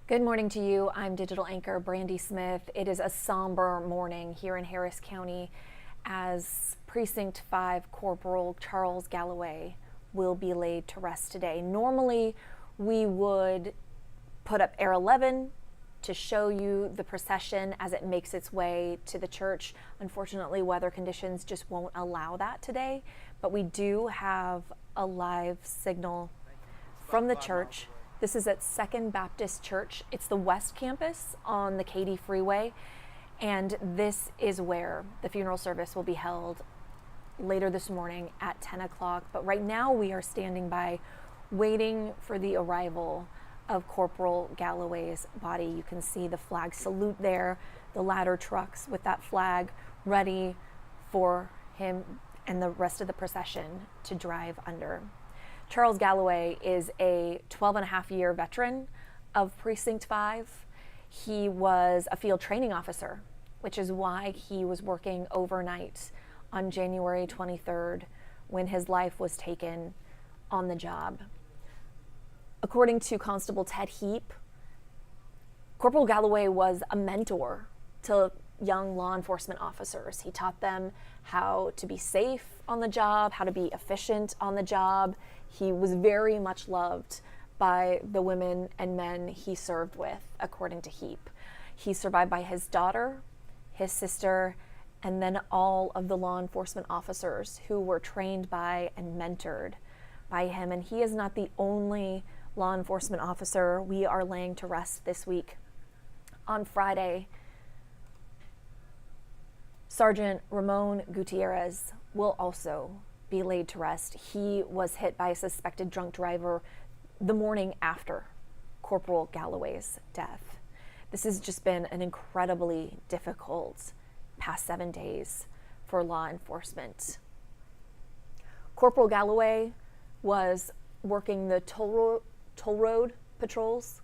Good morning to you. I'm digital anchor Brandy Smith. It is a somber morning here in Harris County as Precinct 5 Corporal Charles Galloway will be laid to rest today. Normally, we would put up Air 11 to show you the procession as it makes its way to the church. Unfortunately, weather conditions just won't allow that today, but we do have a live signal from the church. This is at Second Baptist Church. It's the West Campus on the Katy Freeway, and this is where the funeral service will be held later this morning at 10 o'clock. But right now we are standing by waiting for the arrival of Corporal Galloway's body. You can see the flag salute there, the ladder trucks with that flag ready for him and the rest of the procession to drive under. Charles Galloway is a 12-and-a-half-year veteran of Precinct 5. He was a field training officer, which is why he was working overnight on January 23rd when his life was taken on the job. According to Constable Ted Heap, Corporal Galloway was a mentor to young law enforcement officers. He taught them how to be safe on the job, how to be efficient on the job. He was very much loved by the women and men he served with, according to Heap. He's survived by his daughter, his sister, and then all of the law enforcement officers who were trained by and mentored by him. And he is not the only law enforcement officer we are laying to rest this week. On Friday, Sergeant Ramon Gutierrez will also be laid to rest. He was hit by a suspected drunk driver the morning after Corporal Galloway's death. This has just been an incredibly difficult past 7 days for law enforcement. Corporal Galloway was working the toll road patrols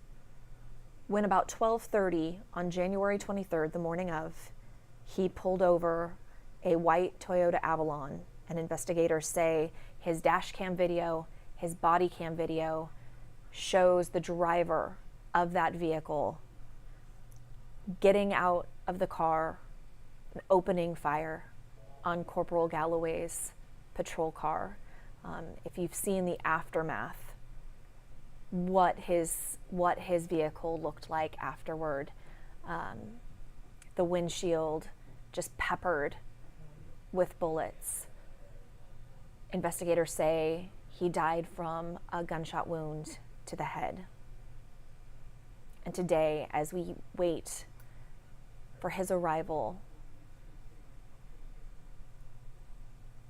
when about 12:30 on January 23rd, the morning of, he pulled over a white Toyota Avalon, and investigators say his dash cam video, his body cam video shows the driver of that vehicle getting out of the car and opening fire on Corporal Galloway's patrol car. If you've seen the aftermath, what his vehicle looked like afterward, the windshield just peppered with bullets. Investigators say he died from a gunshot wound to the head. And today, as we wait for his arrival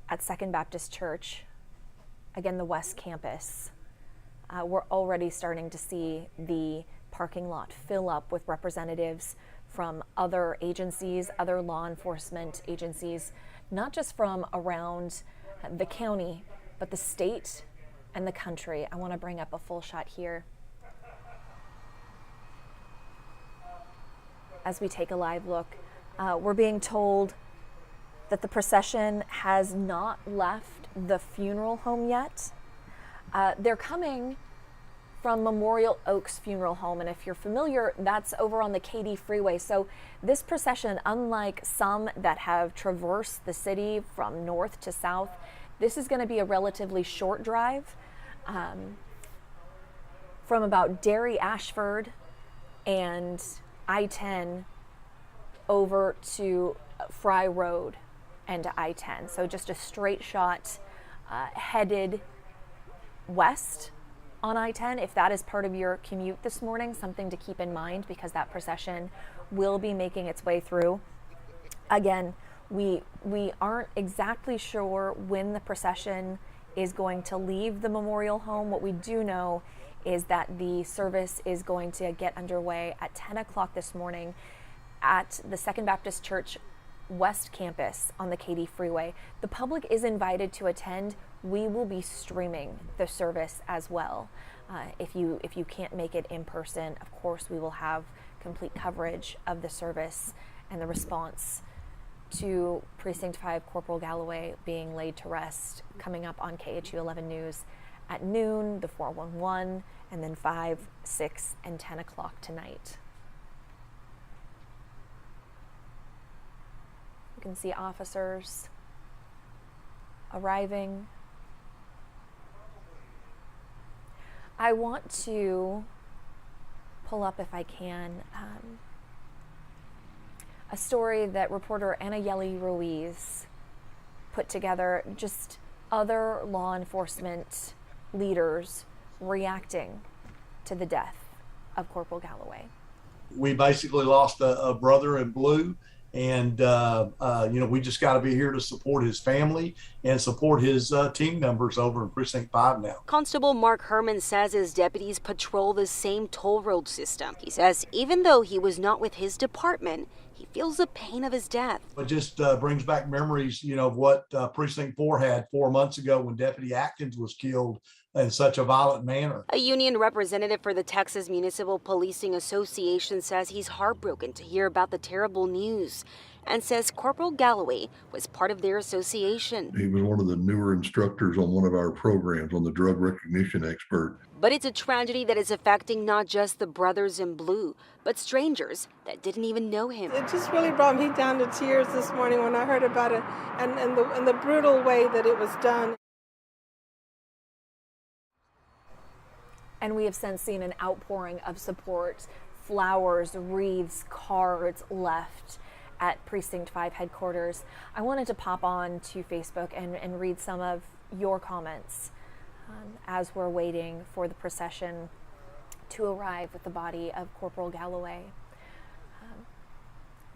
at Second Baptist Church, again, the West Campus, we're already starting to see the parking lot fill up with representatives from other agencies, other law enforcement agencies, not just from around the county, but the state and the country. I want to bring up a full shot here as we take a live look. We're being told that the procession has not left the funeral home yet. They're coming from Memorial Oaks Funeral Home, and if you're familiar, that's over on the Katy Freeway. So this procession, unlike some that have traversed the city from north to south, this is going to be a relatively short drive from about Derry Ashford and I-10 over to Fry Road and to I-10. So just a straight shot headed west on I-10. If that is part of your commute this morning, something to keep in mind, because that procession will be making its way through. Again, we aren't exactly sure when the procession is going to leave the memorial home. What we do know is that the service is going to get underway at 10 o'clock this morning at the Second Baptist Church West Campus on the Katy Freeway. The public is invited to attend. We will be streaming the service as well. If you can't make it in person, of course, we will have complete coverage of the service and the response to Precinct 5 Corporal Galloway being laid to rest coming up on KHU 11 News at noon, the 411, and then 5, 6, and 10 o'clock tonight. You can see officers arriving. I want to pull up, if I can, a story that reporter Anayeli Ruiz put together, just other law enforcement leaders reacting to the death of Corporal Galloway. We basically lost a brother in blue, and we just got to be here to support his family and support his team members over in Precinct 5 now. Constable Mark Herman says his deputies patrol the same toll road system. He says even though he was not with his department, he feels the pain of his death. It just brings back memories, of what Precinct 4 had 4 months ago when Deputy Atkins was killed in such a violent manner. A union representative for the Texas Municipal Policing Association says he's heartbroken to hear about the terrible news and says Corporal Galloway was part of their association. He was one of the newer instructors on one of our programs on the drug recognition expert. But it's a tragedy that is affecting not just the brothers in blue, but strangers that didn't even know him. It just really brought me down to tears this morning when I heard about it and the brutal way that it was done. And we have since seen an outpouring of support, flowers, wreaths, cards left at Precinct 5 headquarters. I wanted to pop on to Facebook and read some of your comments as we're waiting for the procession to arrive with the body of Corporal Galloway.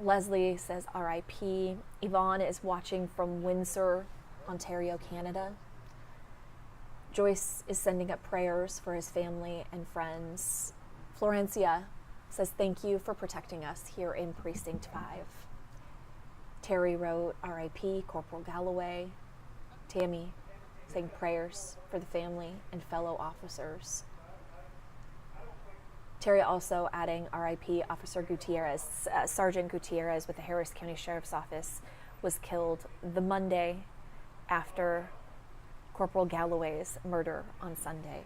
Leslie says RIP. Yvonne is watching from Windsor, Ontario, Canada. Joyce is sending up prayers for his family and friends. Florencia says thank you for protecting us here in Precinct 5. Terry wrote RIP Corporal Galloway. Tammy saying prayers for the family and fellow officers. Terry also adding RIP Officer Gutierrez. Sergeant Gutierrez with the Harris County Sheriff's Office was killed the Monday after Corporal Galloway's murder on Sunday.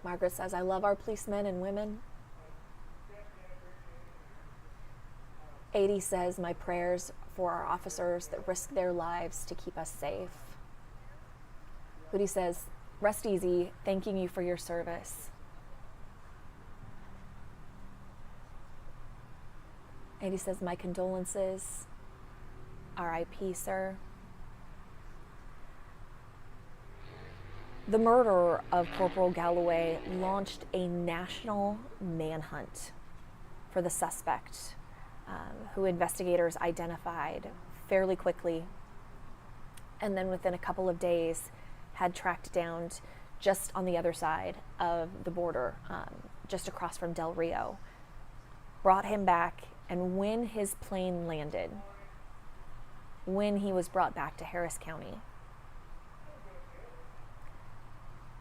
Margaret says, I love our policemen and women. 80 says, my prayers for our officers that risk their lives to keep us safe. Hoodie says, rest easy, thanking you for your service. 80 says, my condolences. RIP, sir. The murder of Corporal Galloway launched a national manhunt for the suspect, who investigators identified fairly quickly, and then within a couple of days had tracked down just on the other side of the border, just across from Del Rio, brought him back, and when his plane landed, when he was brought back to Harris County,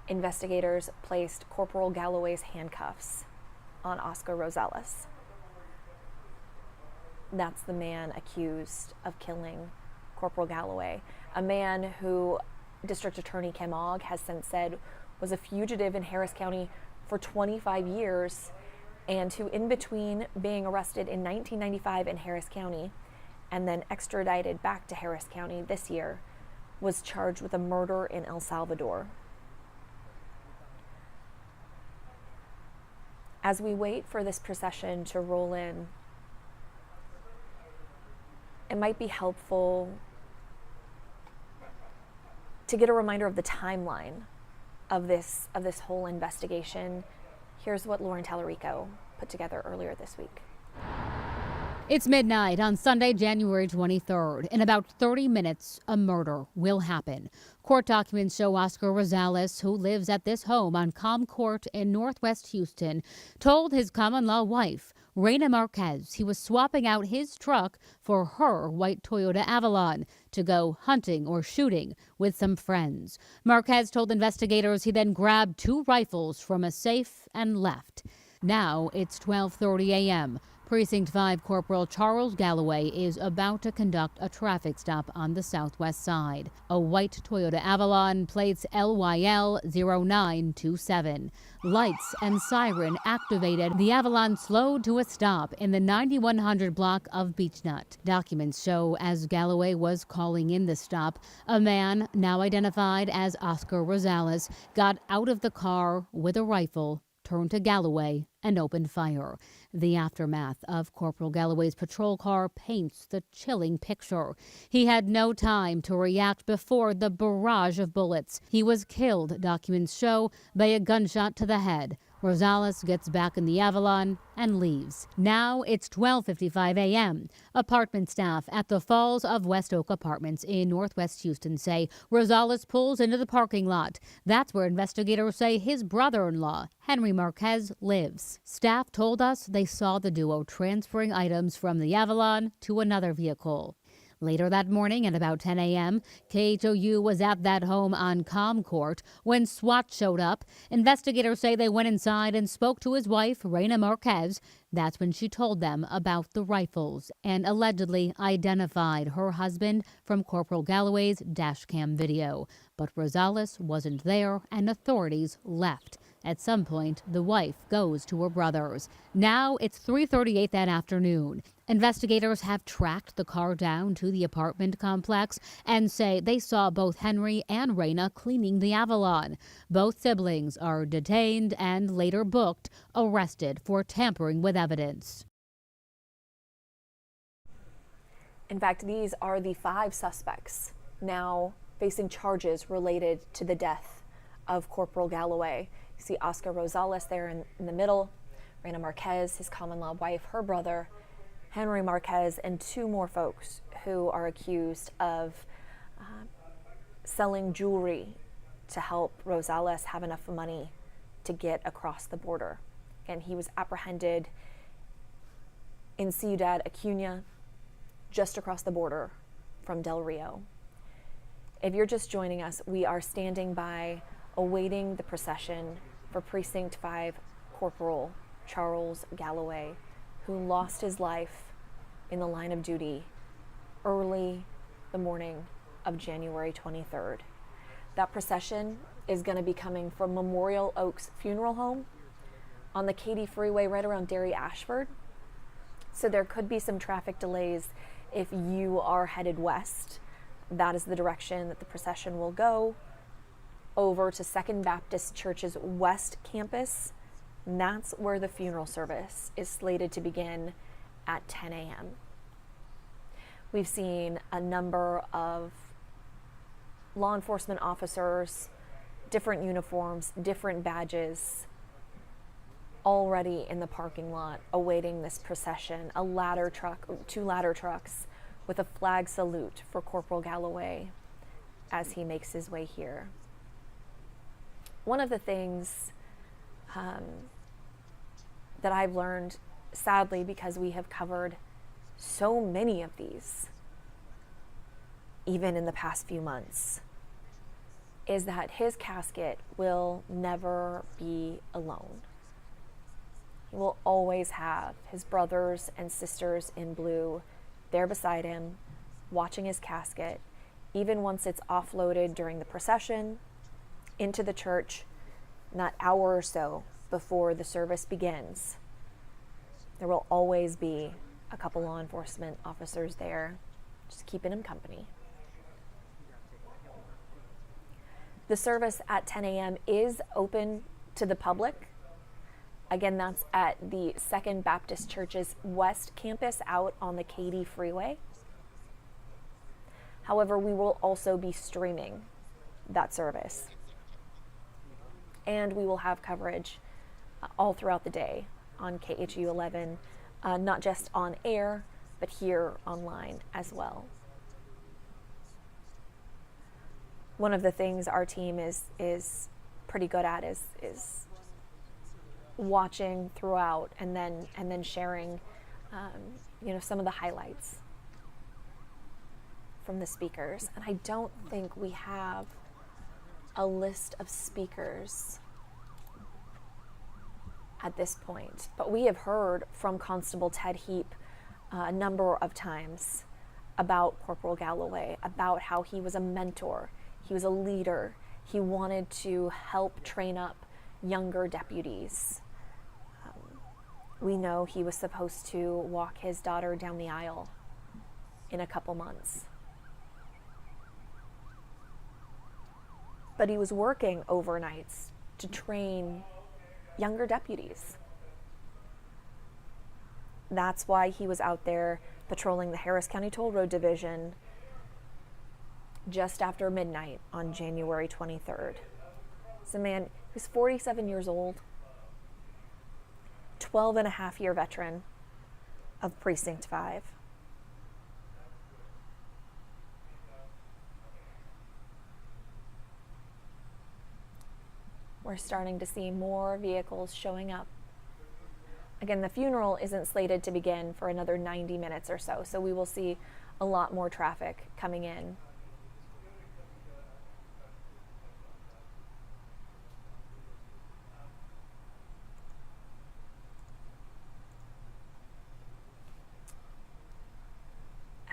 investigators placed Corporal Galloway's handcuffs on Oscar Rosales. That's the man accused of killing Corporal Galloway, a man who District Attorney Kim Ogg has since said was a fugitive in Harris County for 25 years, and who, in between being arrested in 1995 in Harris County and then extradited back to Harris County this year, was charged with a murder in El Salvador. As we wait for this procession to roll in, it might be helpful to get a reminder of the timeline of this whole investigation. Here's what Lauren Tallarico put together earlier this week. It's midnight on Sunday, January 23rd. In about 30 minutes, a murder will happen. Court documents show Oscar Rosales, who lives at this home on Calm Court in Northwest Houston, told his common-law wife, Reina Marquez, he was swapping out his truck for her white Toyota Avalon to go hunting or shooting with some friends. Marquez told investigators he then grabbed 2 rifles from a safe and left. Now it's 12:30 a.m. Precinct 5 Corporal Charles Galloway is about to conduct a traffic stop on the southwest side. A white Toyota Avalon, plates LYL0927. Lights and siren activated. The Avalon slowed to a stop in the 9100 block of Beechnut. Documents show as Galloway was calling in the stop, a man, now identified as Oscar Rosales, got out of the car with a rifle, turned to Galloway, and opened fire. The aftermath of Corporal Galloway's patrol car paints the chilling picture. He had no time to react before the barrage of bullets. He was killed, documents show, by a gunshot to the head. Rosales gets back in the Avalon and leaves. Now it's 12:55 a.m. Apartment staff at the Falls of West Oak Apartments in Northwest Houston say Rosales pulls into the parking lot. That's where investigators say his brother-in-law, Henry Marquez, lives. Staff told us they saw the duo transferring items from the Avalon to another vehicle. Later that morning at about 10 a.m., KHOU was at that home on Court when SWAT showed up. Investigators say they went inside and spoke to his wife, Raina Marquez. That's when she told them about the rifles and allegedly identified her husband from Corporal Galloway's dashcam video. But Rosales wasn't there and authorities left. At some point, the wife goes to her brother's. Now it's 3:38 that afternoon. Investigators have tracked the car down to the apartment complex and say they saw both Henry and Raina cleaning the Avalon. Both siblings are detained and later booked, arrested for tampering with evidence. In fact, these are the 5 suspects now facing charges related to the death of Corporal Galloway. You see Oscar Rosales there in the middle, Raina Marquez, his common-law wife, her brother, Henry Marquez, and 2 more folks who are accused of selling jewelry to help Rosales have enough money to get across the border. And he was apprehended in Ciudad Acuña, just across the border from Del Rio. If you're just joining us, we are standing by awaiting the procession for Precinct 5 Corporal Charles Galloway, who lost his life in the line of duty early the morning of January 23rd. That procession is going to be coming from Memorial Oaks Funeral Home on the Katy Freeway right around Derry Ashford. So there could be some traffic delays if you are headed west. That is the direction that the procession will go, over to Second Baptist Church's West Campus. And that's where the funeral service is slated to begin at 10 a.m. We've seen a number of law enforcement officers, different uniforms, different badges, already in the parking lot awaiting this procession. A ladder truck, 2 ladder trucks with a flag salute for Corporal Galloway as he makes his way here. One of the things that I've learned, sadly, because we have covered so many of these, even in the past few months, is that his casket will never be alone. He will always have his brothers and sisters in blue there beside him, watching his casket, even once it's offloaded during the procession into the church, that hour or so before the service begins. There will always be a couple law enforcement officers there, just keeping him company. The service at 10 a.m. is open to the public. Again, that's at the Second Baptist Church's West Campus out on the Katy Freeway. However, we will also be streaming that service. And we will have coverage all throughout the day on KHU 11, not just on air, but here online as well. One of the things our team is pretty good at is watching throughout and then sharing some of the highlights from the speakers. And I don't think we have a list of speakers at this point. But we have heard from Constable Ted Heap a number of times about Corporal Galloway, about how he was a mentor, he was a leader, he wanted to help train up younger deputies. We know he was supposed to walk his daughter down the aisle in a couple months. But he was working overnights to train younger deputies. That's why he was out there patrolling the Harris County Toll Road Division just after midnight on January 23rd. It's a man who's 47 years old, 12-and-a-half-year veteran of Precinct 5. We're starting to see more vehicles showing up. Again, the funeral isn't slated to begin for another 90 minutes or so, so we will see a lot more traffic coming in.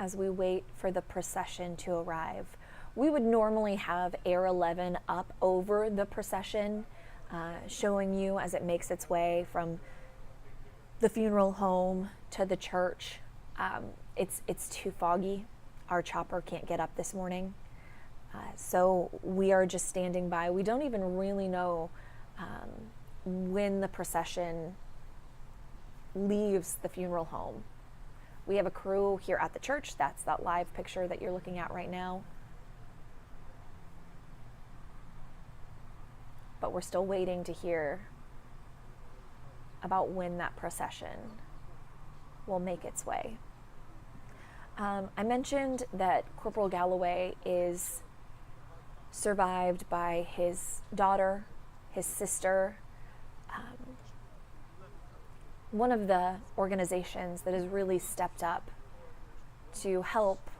As we wait for the procession to arrive, we would normally have Air 11 up over the procession, showing you as it makes its way from the funeral home to the church. It's too foggy. Our chopper can't get up this morning. So we are just standing by. We don't even really know when the procession leaves the funeral home. We have a crew here at the church. That's that live picture that you're looking at right now. But we're still waiting to hear about when that procession will make its way. I mentioned that Corporal Galloway is survived by his daughter, his sister, one of the organizations that has really stepped up to help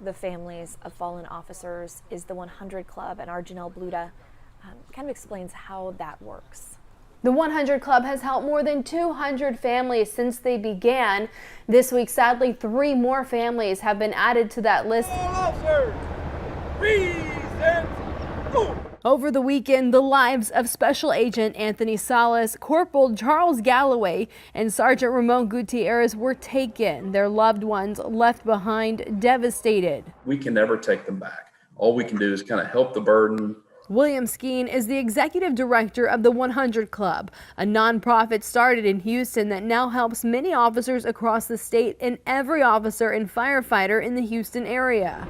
the families of fallen officers is the 100 Club, and our Janelle Bluda kind of explains how that works. The 100 Club has helped more than 200 families since they began. This week, sadly, 3 more families have been added to that list. Over the weekend, the lives of Special Agent Anthony Salas, Corporal Charles Galloway, and Sergeant Ramon Gutierrez were taken. Their loved ones left behind devastated. We can never take them back. All we can do is kind of help the burden. William Skeen is the executive director of the 100 Club, a nonprofit started in Houston that now helps many officers across the state and every officer and firefighter in the Houston area.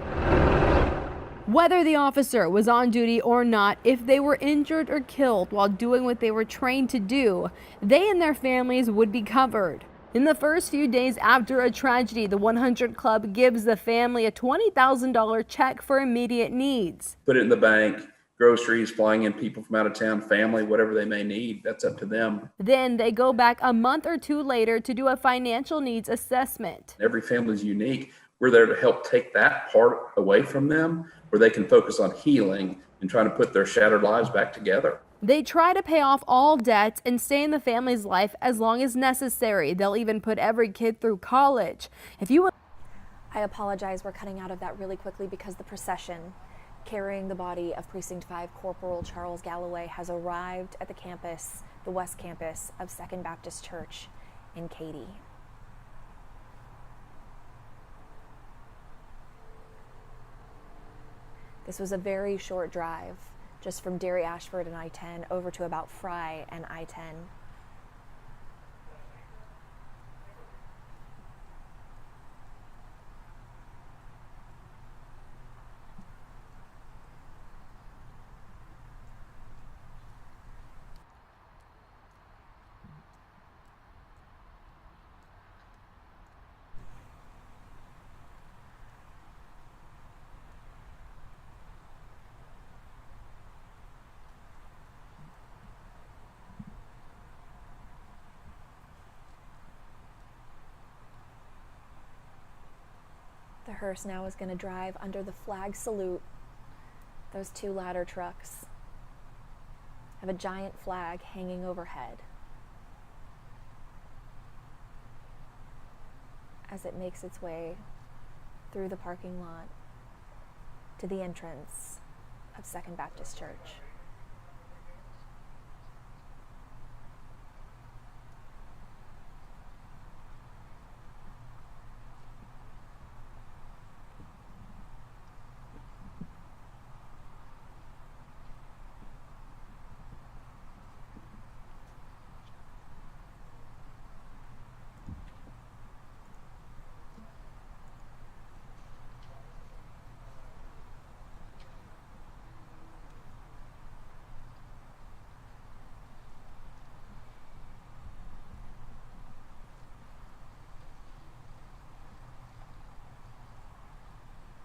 Whether the officer was on duty or not, if they were injured or killed while doing what they were trained to do, they and their families would be covered. In the first few days after a tragedy, the 100 Club gives the family a $20,000 check for immediate needs. Put it in the bank, groceries, flying in people from out of town, family, whatever they may need, that's up to them. Then they go back a month or 2 later to do a financial needs assessment. Every family is unique. We're there to help take that part away from them, where they can focus on healing and trying to put their shattered lives back together. They try to pay off all debts and stay in the family's life as long as necessary. They'll even put every kid through college. I apologize, we're cutting out of that really quickly because the procession carrying the body of Precinct 5 Corporal Charles Galloway has arrived at the campus, the West Campus of Second Baptist Church in Katy. This was a very short drive, just from Dairy Ashford and I-10 over to about Fry and I-10. The hearse now is going to drive under the flag salute, those 2 ladder trucks. have a giant flag hanging overhead as it makes its way through the parking lot to the entrance of Second Baptist Church.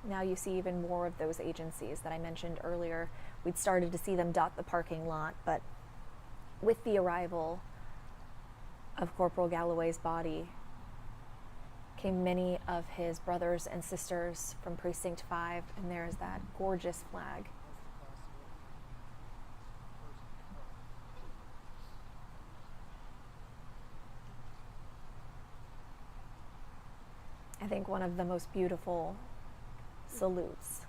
Now you see even more of those agencies that I mentioned earlier. We'd started to see them dot the parking lot, but with the arrival of Corporal Galloway's body came many of his brothers and sisters from Precinct 5, and there's that gorgeous flag. I think one of the most beautiful salutes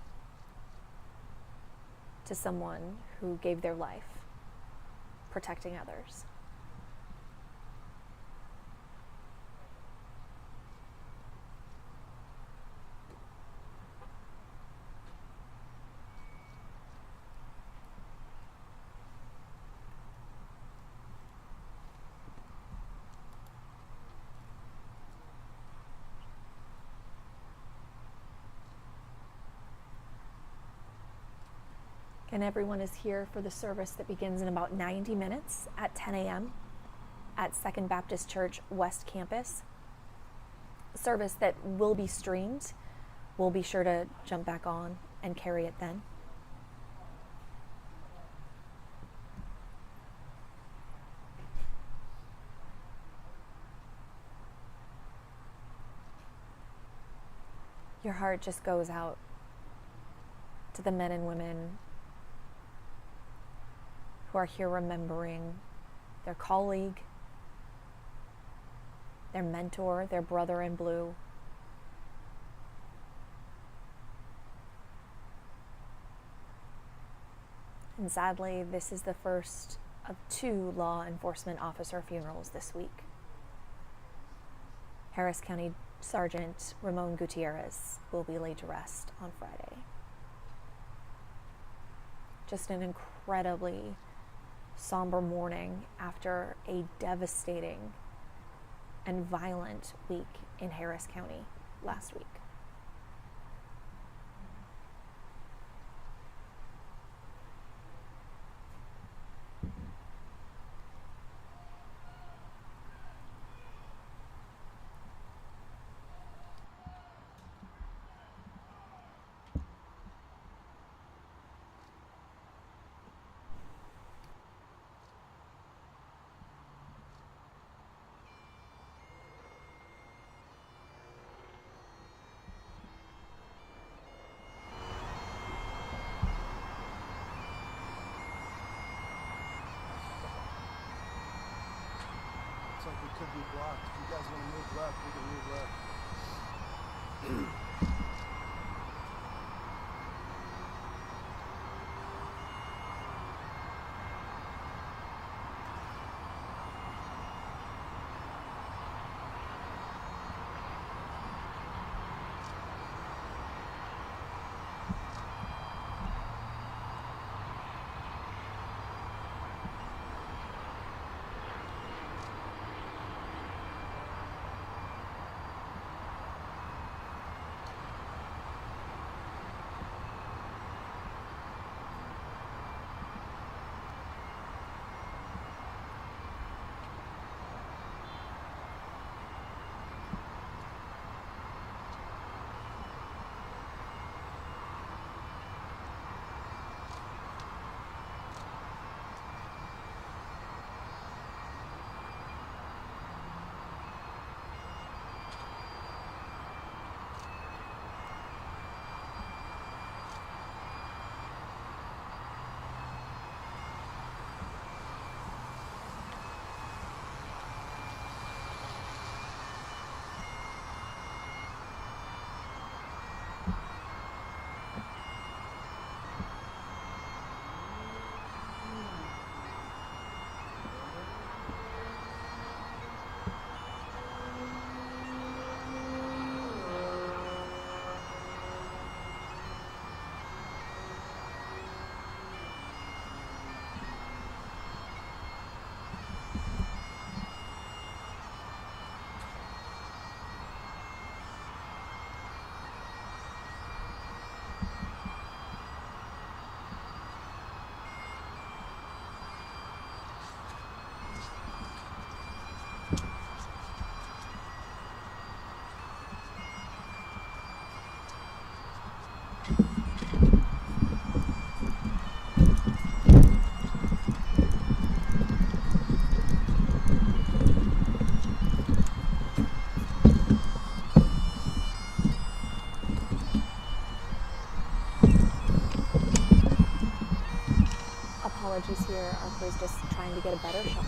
to someone who gave their life protecting others. And everyone is here for the service that begins in about 90 minutes at 10 a.m. at Second Baptist Church West Campus. A service that will be streamed. We'll be sure to jump back on and carry it then. Your heart just goes out to the men and women who are here remembering their colleague, their mentor, their brother in blue. And sadly, this is the first of 2 law enforcement officer funerals this week. Harris County Sergeant Ramon Gutierrez will be laid to rest on Friday. Just an incredibly somber morning after a devastating and violent week in Harris County last week. Like we could be blocked. If you guys want to move left, we can move left. he's here, our crew's just trying to get a better shot.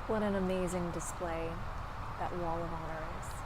What an amazing display that Wall of Honor is.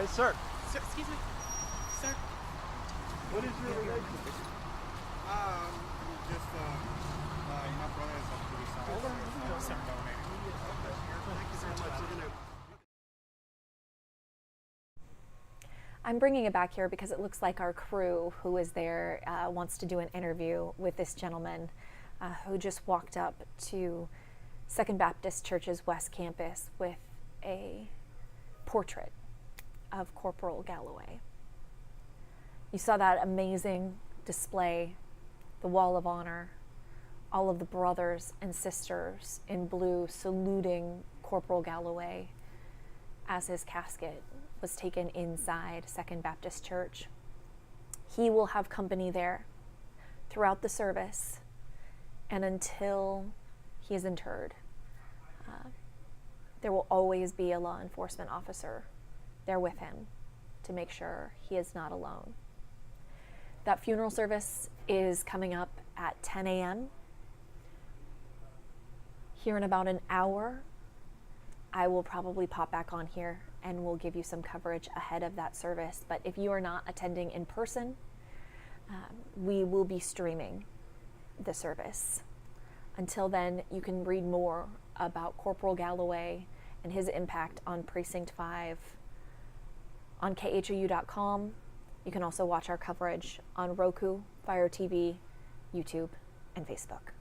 Hey, sir. Sir, excuse me. Sir. What is your relationship? Just, my brother is a police officer. Some donated. Thank you very much. You're gonna... I'm bringing it back here because it looks like our crew who is there wants to do an interview with this gentleman who just walked up to Second Baptist Church's West Campus with a portrait of Corporal Galloway. You saw that amazing display, the Wall of Honor, all of the brothers and sisters in blue saluting Corporal Galloway as his casket was taken inside Second Baptist Church. He will have company there throughout the service and until he is interred. There will always be a law enforcement officer there with him to make sure he is not alone. That funeral service is coming up at 10 a.m. Here in about an hour, I will probably pop back on here and we'll give you some coverage ahead of that service. But if you are not attending in person, we will be streaming the service. Until then, you can read more about Corporal Galloway and his impact on Precinct 5 on khou.com. You can also watch our coverage on Roku, Fire TV, YouTube, and Facebook.